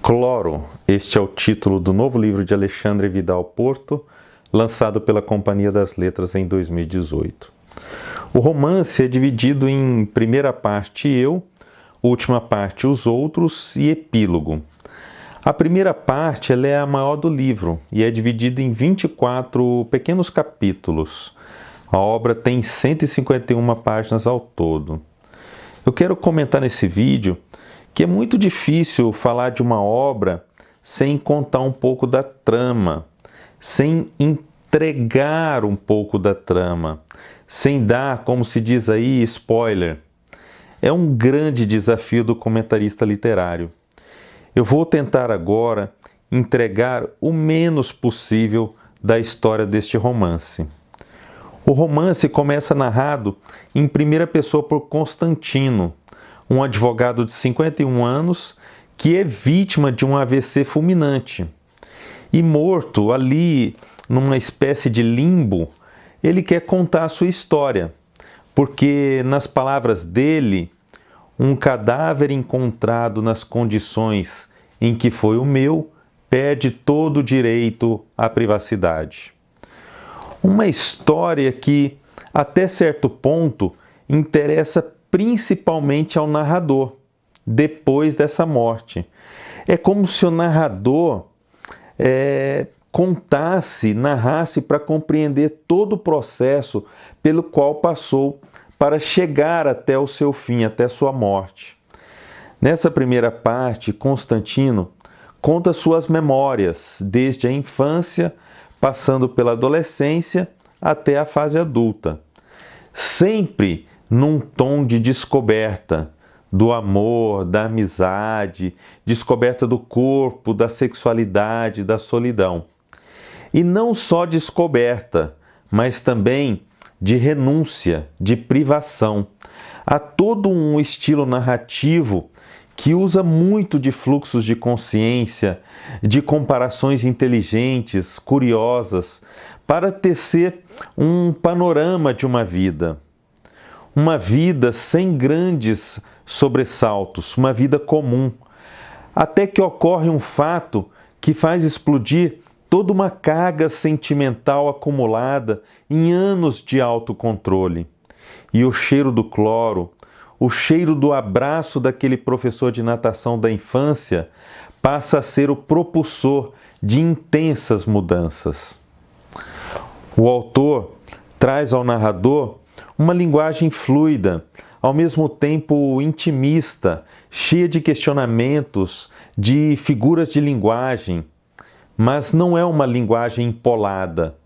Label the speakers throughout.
Speaker 1: Cloro, este é o título do novo livro de Alexandre Vidal Porto, lançado pela Companhia das Letras em 2018. O romance é dividido em primeira parte eu, última parte os outros e epílogo. A primeira parte ela é a maior do livro e é dividida em 24 pequenos capítulos. A obra tem 151 páginas ao todo. Eu quero comentar nesse vídeo que é muito difícil falar de uma obra sem contar um pouco da trama, sem entregar um pouco da trama, sem dar, como se diz aí, spoiler. É um grande desafio do comentarista literário. Eu vou tentar agora entregar o menos possível da história deste romance. O romance começa narrado em primeira pessoa por Constantino, um advogado de 51 anos que é vítima de um AVC fulminante. E morto ali, numa espécie de limbo, ele quer contar a sua história, porque, nas palavras dele, um cadáver encontrado nas condições em que foi o meu perde todo o direito à privacidade. Uma história que, até certo ponto, interessa principalmente ao narrador, depois dessa morte. É como se o narrador narrasse para compreender todo o processo pelo qual passou para chegar até o seu fim, até sua morte. Nessa primeira parte, Constantino conta suas memórias, desde a infância, passando pela adolescência até a fase adulta. Sempre num tom de descoberta do amor, da amizade, descoberta do corpo, da sexualidade, da solidão. E não só descoberta, mas também de renúncia, de privação. Há todo um estilo narrativo que usa muito de fluxos de consciência, de comparações inteligentes, curiosas, para tecer um panorama de uma vida. Uma vida sem grandes sobressaltos, uma vida comum, até que ocorre um fato que faz explodir toda uma carga sentimental acumulada em anos de autocontrole. E o cheiro do cloro, o cheiro do abraço daquele professor de natação da infância, passa a ser o propulsor de intensas mudanças. O autor traz ao narrador uma linguagem fluida, ao mesmo tempo intimista, cheia de questionamentos, de figuras de linguagem, mas não é uma linguagem empolada.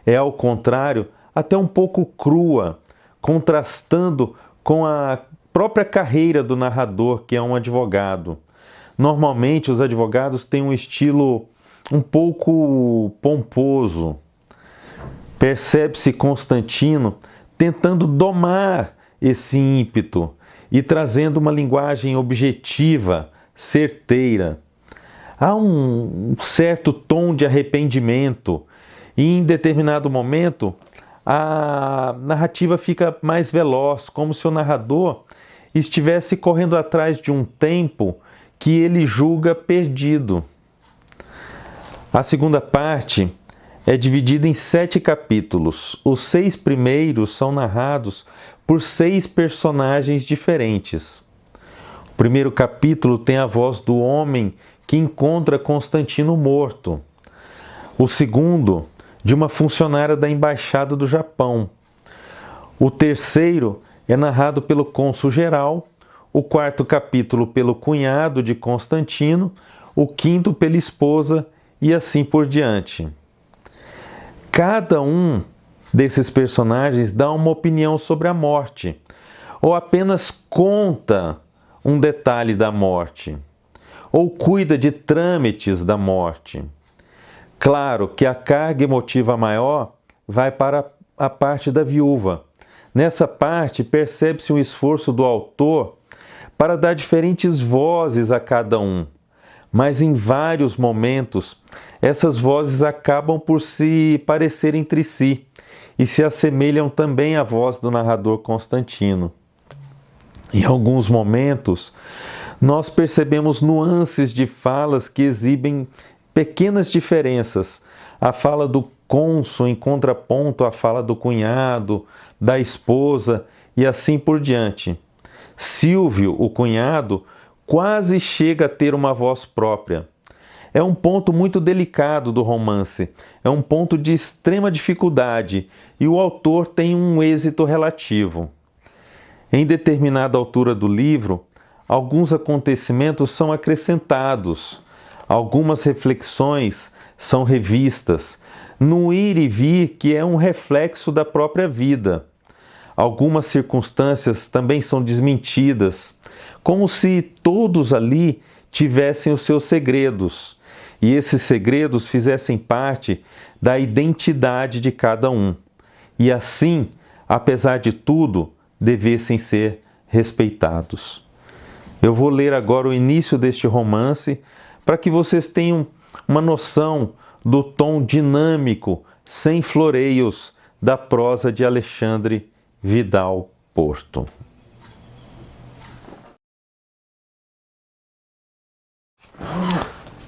Speaker 1: É, ao contrário, até um pouco crua, contrastando com a própria carreira do narrador, que é um advogado. Normalmente, os advogados têm um estilo um pouco pomposo. Percebe-se Constantino tentando domar esse ímpeto e trazendo uma linguagem objetiva, certeira. Há um certo tom de arrependimento e, em determinado momento, a narrativa fica mais veloz, como se o narrador estivesse correndo atrás de um tempo que ele julga perdido. A segunda parte é dividida em 7 capítulos. Os 6 primeiros são narrados por 6 personagens diferentes. O primeiro capítulo tem a voz do homem que encontra Constantino morto. O segundo, de uma funcionária da Embaixada do Japão. O terceiro é narrado pelo cônsul-geral. O quarto capítulo pelo cunhado de Constantino. O quinto pela esposa e assim por diante. Cada um desses personagens dá uma opinião sobre a morte, ou apenas conta um detalhe da morte, ou cuida de trâmites da morte. Claro que a carga emotiva maior vai para a parte da viúva. Nessa parte, percebe-se um esforço do autor para dar diferentes vozes a cada um, mas em vários momentos essas vozes acabam por se parecer entre si e se assemelham também à voz do narrador Constantino. Em alguns momentos, nós percebemos nuances de falas que exibem pequenas diferenças. A fala do cônsul em contraponto à fala do cunhado, da esposa e assim por diante. Silvio, o cunhado, quase chega a ter uma voz própria. É um ponto muito delicado do romance, é um ponto de extrema dificuldade e o autor tem um êxito relativo. Em determinada altura do livro, alguns acontecimentos são acrescentados, algumas reflexões são revistas, no ir e vir que é um reflexo da própria vida. Algumas circunstâncias também são desmentidas, como se todos ali tivessem os seus segredos, e esses segredos fizessem parte da identidade de cada um, e assim, apesar de tudo, devessem ser respeitados. Eu vou ler agora o início deste romance para que vocês tenham uma noção do tom dinâmico, sem floreios, da prosa de Alexandre Vidal Porto.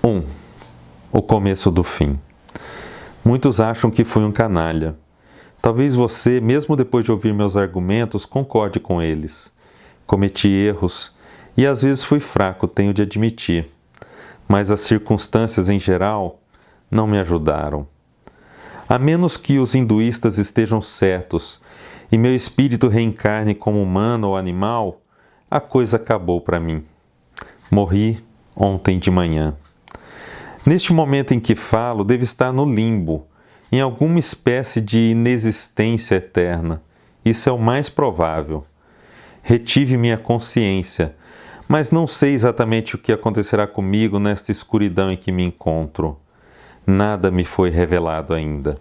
Speaker 1: 1. O começo do fim. Muitos acham que fui um canalha. Talvez você, mesmo depois de ouvir meus argumentos, concorde com eles. Cometi erros e às vezes fui fraco, tenho de admitir. Mas as circunstâncias em geral não me ajudaram. A menos que os hinduístas estejam certos e meu espírito reencarne como humano ou animal, a coisa acabou para mim. Morri ontem de manhã. Neste momento em que falo, devo estar no limbo, em alguma espécie de inexistência eterna. Isso é o mais provável. Retive minha consciência, mas não sei exatamente o que acontecerá comigo nesta escuridão em que me encontro. Nada me foi revelado ainda.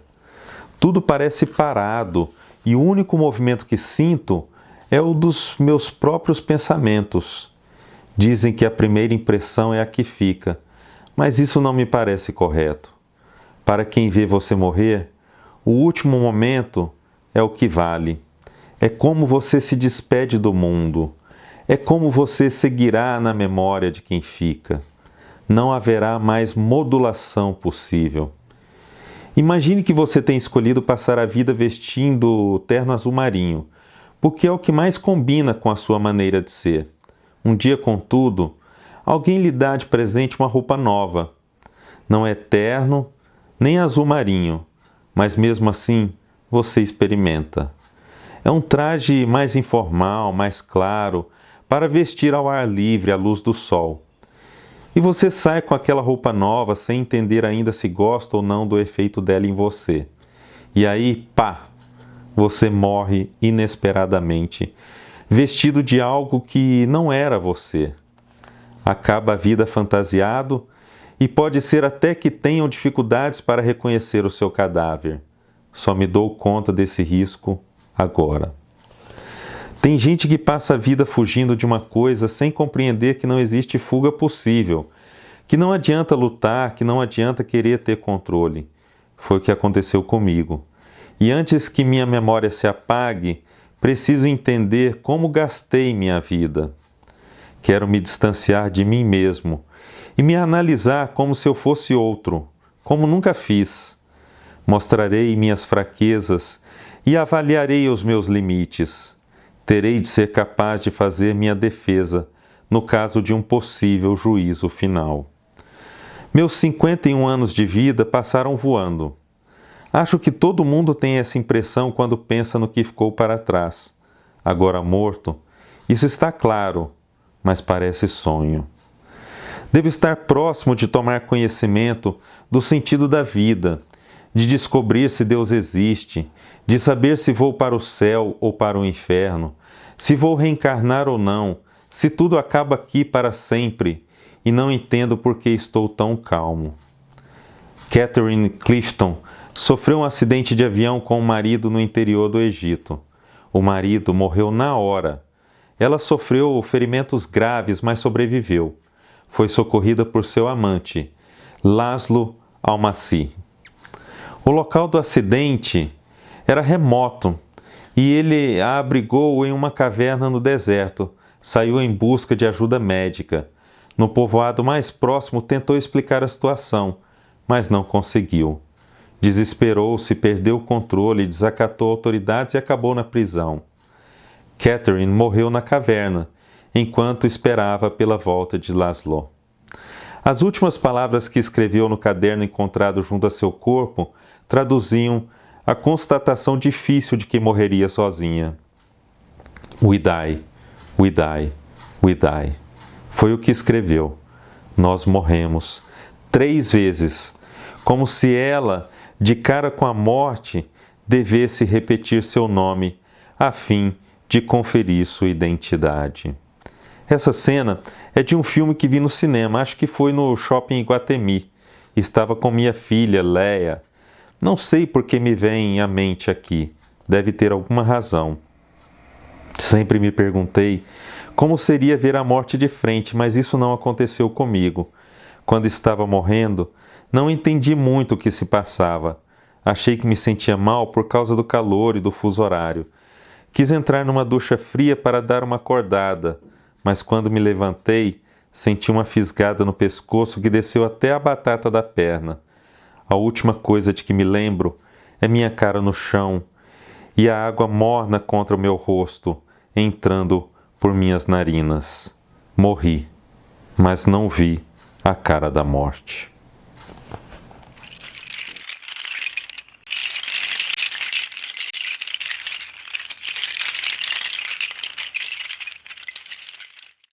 Speaker 1: Tudo parece parado e o único movimento que sinto é o dos meus próprios pensamentos. Dizem que a primeira impressão é a que fica, mas isso não me parece correto. Para quem vê você morrer, o último momento é o que vale. É como você se despede do mundo. É como você seguirá na memória de quem fica. Não haverá mais modulação possível. Imagine que você tem escolhido passar a vida vestindo terno azul marinho, porque é o que mais combina com a sua maneira de ser. Um dia, contudo, alguém lhe dá de presente uma roupa nova. Não é terno, nem azul marinho, mas mesmo assim você experimenta. É um traje mais informal, mais claro, para vestir ao ar livre à luz do sol. E você sai com aquela roupa nova sem entender ainda se gosta ou não do efeito dela em você. E aí, pá, você morre inesperadamente, vestido de algo que não era você. Acaba a vida fantasiado e pode ser até que tenham dificuldades para reconhecer o seu cadáver. Só me dou conta desse risco agora. Tem gente que passa a vida fugindo de uma coisa sem compreender que não existe fuga possível, que não adianta lutar, que não adianta querer ter controle. Foi o que aconteceu comigo. E antes que minha memória se apague, preciso entender como gastei minha vida. Quero me distanciar de mim mesmo e me analisar como se eu fosse outro, como nunca fiz. Mostrarei minhas fraquezas e avaliarei os meus limites. Terei de ser capaz de fazer minha defesa no caso de um possível juízo final. Meus 51 anos de vida passaram voando. Acho que todo mundo tem essa impressão quando pensa no que ficou para trás. Agora morto, isso está claro, mas parece sonho. Devo estar próximo de tomar conhecimento do sentido da vida, de descobrir se Deus existe, de saber se vou para o céu ou para o inferno, se vou reencarnar ou não, se tudo acaba aqui para sempre e não entendo por que estou tão calmo. Catherine Clifton sofreu um acidente de avião com o marido no interior do Egito. O marido morreu na hora. Ela sofreu ferimentos graves, mas sobreviveu. Foi socorrida por seu amante, Laszlo Almassi. O local do acidente era remoto e ele a abrigou em uma caverna no deserto, saiu em busca de ajuda médica. No povoado mais próximo tentou explicar a situação, mas não conseguiu. Desesperou-se, perdeu o controle, desacatou autoridades e acabou na prisão. Catherine morreu na caverna, enquanto esperava pela volta de Laszlo. As últimas palavras que escreveu no caderno encontrado junto a seu corpo traduziam a constatação difícil de que morreria sozinha. We die, we die, we die. Foi o que escreveu. Nós morremos 3 vezes, como se ela, de cara com a morte, devesse repetir seu nome, a fim de conferir sua identidade. Essa cena é de um filme que vi no cinema, acho que foi no Shopping Iguatemi. Estava com minha filha, Leia. Não sei por que me vem à mente aqui, deve ter alguma razão. Sempre me perguntei como seria ver a morte de frente, mas isso não aconteceu comigo. Quando estava morrendo, não entendi muito o que se passava. Achei que me sentia mal por causa do calor e do fuso horário. Quis entrar numa ducha fria para dar uma acordada, mas quando me levantei, senti uma fisgada no pescoço que desceu até a batata da perna. A última coisa de que me lembro é minha cara no chão e a água morna contra o meu rosto, entrando por minhas narinas. Morri, mas não vi a cara da morte.